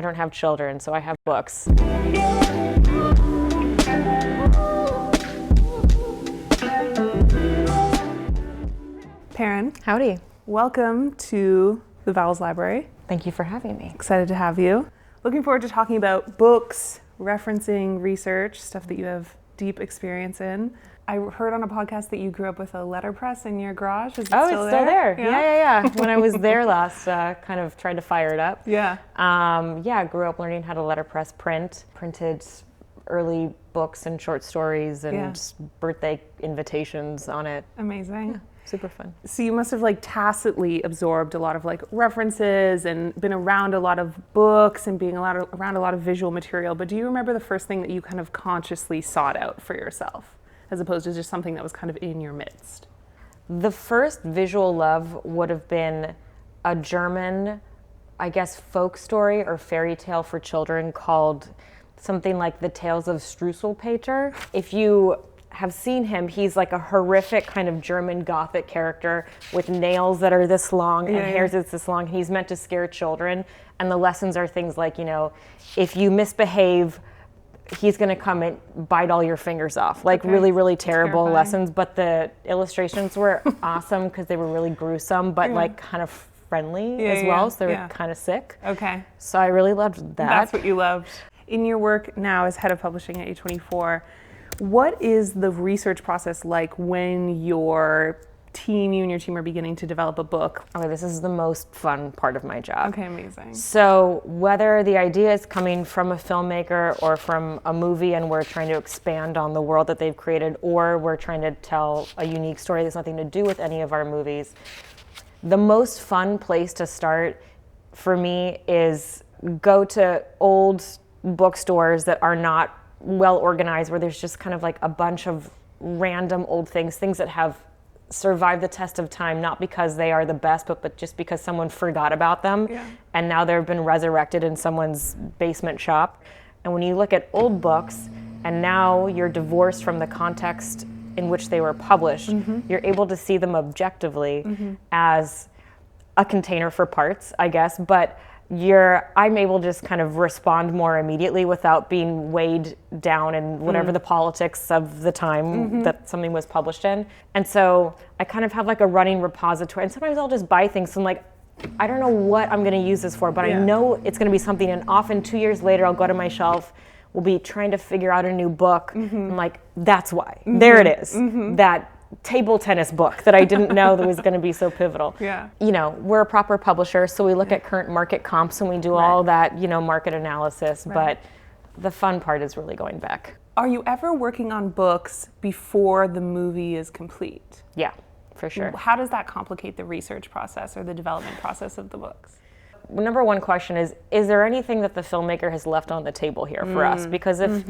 I don't have children, so I have books. Perrin. Howdy. Welcome to the Vowels Library. Thank you for having me. Excited to have you. Looking forward to talking about books, referencing research, stuff that you have deep experience in. I heard on a podcast that you grew up with a letterpress in your garage. Is it Oh, still it's still there. Yeah. Yeah. When I was there last, kind of tried to fire it up. Yeah. I grew up learning how to letterpress printed early books and short stories and birthday invitations on it. Amazing. Yeah, super fun. So you must have tacitly absorbed a lot of references and been around a lot of books and being around a lot of visual material. But do you remember the first thing that you kind of consciously sought out for yourself, as opposed to just something that was kind of in your midst? The first visual love would have been a German, I guess, folk story or fairy tale for children called something like The Tales of Streuselpeter. If you have seen him, he's like a horrific kind of German Gothic character with nails that are this long and hairs that's this long. He's meant to scare children. And the lessons are things like, if you misbehave, he's going to come and bite all your fingers off. Really, really terrible lessons. But the illustrations were awesome because they were really gruesome, but kind of friendly as well. So they were kind of sick. Okay. So I really loved that. That's what you loved. In your work now as head of publishing at A24, what is the research process like when you and your team are beginning to develop a book? Okay, this is the most fun part of my job. Okay, amazing. So whether the idea is coming from a filmmaker or from a movie and we're trying to expand on the world that they've created, or we're trying to tell a unique story that's nothing to do with any of our movies, the most fun place to start for me is go to old bookstores that are not well organized, where there's just kind of a bunch of random old things that have survived the test of time, not because they are the best, but just because someone forgot about them. Yeah. And now they've been resurrected in someone's basement shop. And when you look at old books and now you're divorced from the context in which they were published, you're able to see them objectively as a container for parts, I guess, but I'm able to just kind of respond more immediately without being weighed down in whatever the politics of the time that something was published in. And so I kind of have a running repository, and sometimes I'll just buy things and I don't know what I'm going to use this for, but I know it's going to be something, and often 2 years later I'll go to my shelf, we'll be trying to figure out a new book. I'm like, that's why. There it is. That table tennis book that I didn't know that was going to be so pivotal. Yeah. We're a proper publisher, so we look at current market comps and we do all that, market analysis, but the fun part is really going back. Are you ever working on books before the movie is complete? Yeah, for sure. How does that complicate the research process or the development process of the books? Number one question is there anything that the filmmaker has left on the table here for us? Because if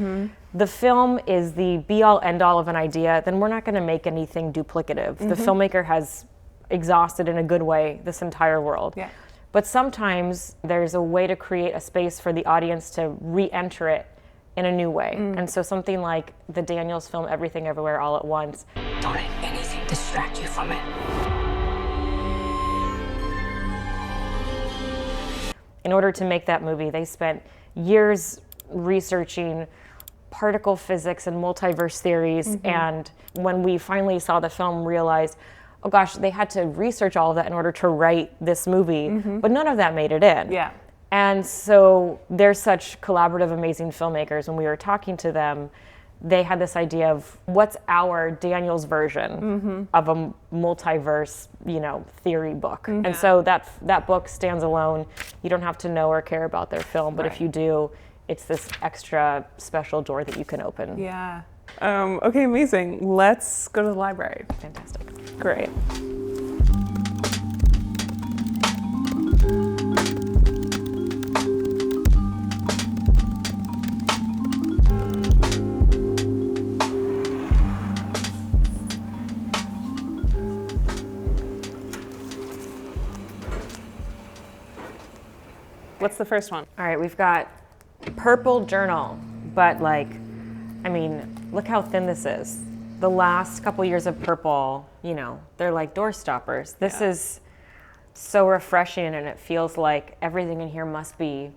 the film is the be-all, end-all of an idea, then we're not going to make anything duplicative. The filmmaker has exhausted in a good way this entire world. Yeah. But sometimes there's a way to create a space for the audience to re-enter it in a new way. And so something like the Daniels film, Everything Everywhere All at Once. Don't let anything distract you from it. In order to make that movie, they spent years researching particle physics and multiverse theories. And when we finally saw the film, realized, oh gosh, they had to research all of that in order to write this movie, but none of that made it in. Yeah. And so they're such collaborative, amazing filmmakers. When we were talking to them, they had this idea of what's our Daniels version of a multiverse, theory book. And so that book stands alone. You don't have to know or care about their film, but if you do, it's this extra special door that you can open. Yeah. Okay, amazing. Let's go to the library. Fantastic. Great. What's the first one? All right, we've got Purple Journal, but look how thin this is. The last couple years of Purple, they're like door stoppers. This is so refreshing, and it feels like everything in here must be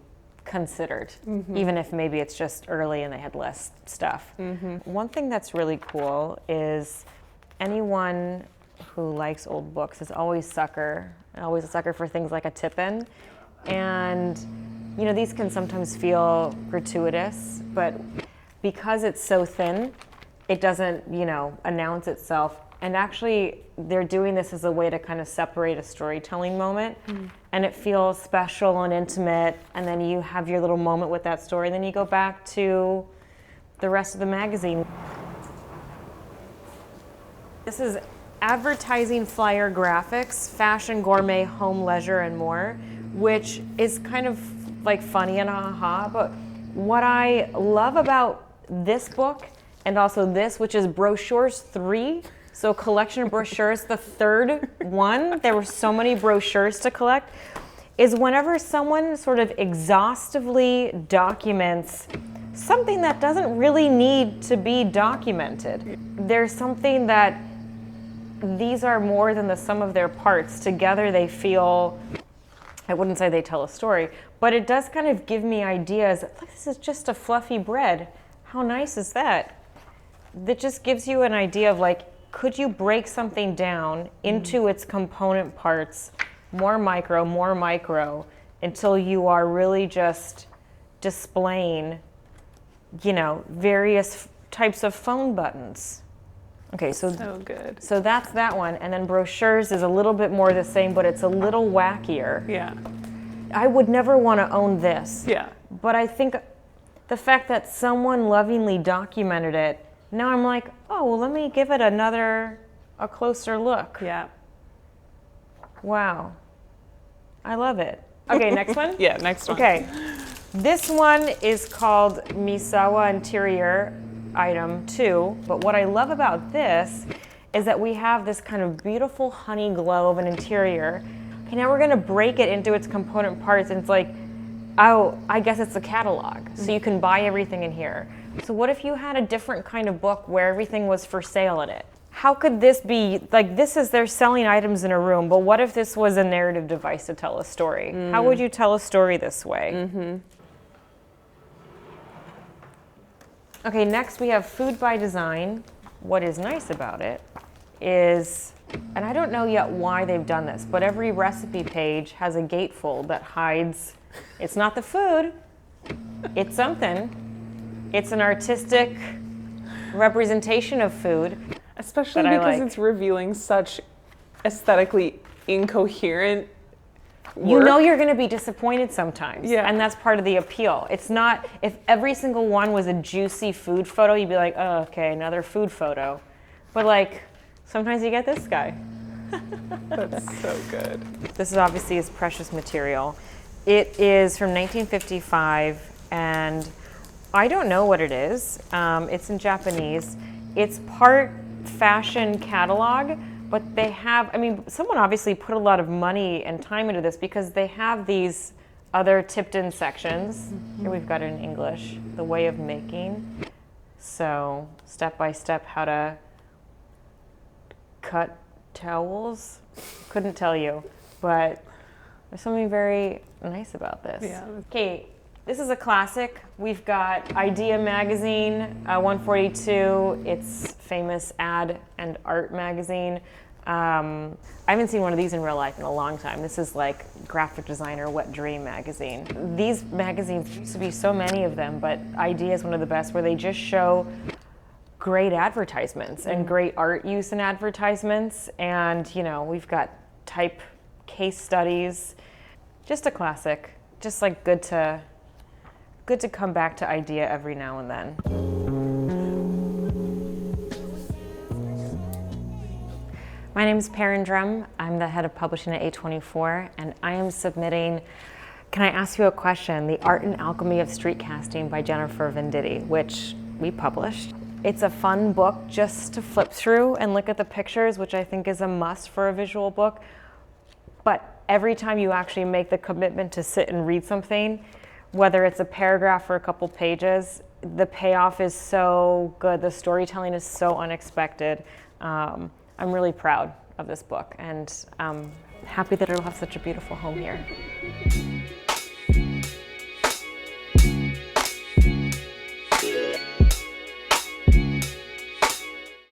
considered, even if maybe it's just early and they had less stuff. One thing that's really cool is anyone who likes old books is always a sucker for things like a tip-in. And you know, these can sometimes feel gratuitous, but because it's so thin, it doesn't, you know, announce itself. And actually, they're doing this as a way to kind of separate a storytelling moment. And it feels special and intimate. And then you have your little moment with that story. And then you go back to the rest of the magazine. This is advertising flyer graphics, fashion, gourmet, home, leisure, and more, which is kind of like funny and ha-ha. But what I love about this book, and also this, which is Brochures 3, so collection of brochures, the third one, there were so many brochures to collect, is whenever someone sort of exhaustively documents something that doesn't really need to be documented. There's something that these are more than the sum of their parts. Together they feel, I wouldn't say they tell a story, but it does kind of give me ideas. Like, this is just a fluffy bread. How nice is that? That just gives you an idea of like, could you break something down into its component parts, more micro, until you are really just displaying, you know, various types of phone buttons. Okay, so good. So that's that one. And then Brochures is a little bit more the same, but it's a little wackier. Yeah. I would never want to own this. Yeah. But I think the fact that someone lovingly documented it, now I'm like, oh, well, let me give it a closer look. Yeah. Wow. I love it. Okay, next one? Yeah, next one. Okay. This one is called Misawa Interior Item 2, but what I love about this is that we have this kind of beautiful honey glow of an interior. Okay, now we're gonna break it into its component parts, and it's like, oh, I guess it's a catalog, so you can buy everything in here. So what if you had a different kind of book where everything was for sale in it? How could this be, like, this is, they're selling items in a room, but what if this was a narrative device to tell a story? How would you tell a story this way? Okay, next we have Food by Design. What is nice about it is, and I don't know yet why they've done this, but every recipe page has a gatefold that hides, it's not the food, it's something. It's an artistic representation of food. Especially that I because like. it's revealing such aesthetically incoherent work. You know you're gonna be disappointed sometimes. Yeah. And that's part of the appeal. It's not, if every single one was a juicy food photo, you'd be like, oh, okay, another food photo. But like, sometimes you get this guy. That's so good. This is obviously his precious material. It is from 1955, and I don't know what it is. It's in Japanese. It's part fashion catalog, but they have, I mean, someone obviously put a lot of money and time into this because they have these other tipped in sections. Here we've got it in English, the way of making. So step by step how to cut towels. Couldn't tell you, but there's something very nice about this. Yeah. Okay, this is a classic. We've got Idea Magazine, 142. It's famous ad and art magazine. I haven't seen one of these in real life in a long time. This is like Graphic Designer Wet Dream magazine. These magazines used to be so many of them, but Idea is one of the best where they just show great advertisements and great art use in advertisements. And, you know, we've got type case studies. Just a classic. Just like good to come back to Idea every now and then. My name is Perrin Drumm. I'm the head of publishing at A24, and I am submitting, can I ask you a question? The Art and Alchemy of Street Casting by Jennifer Venditti, which we published. It's a fun book just to flip through and look at the pictures, which I think is a must for a visual book. But every time you actually make the commitment to sit and read something, whether it's a paragraph or a couple pages, the payoff is so good. The storytelling is so unexpected. I'm really proud of this book, and I'm happy that it'll have such a beautiful home here.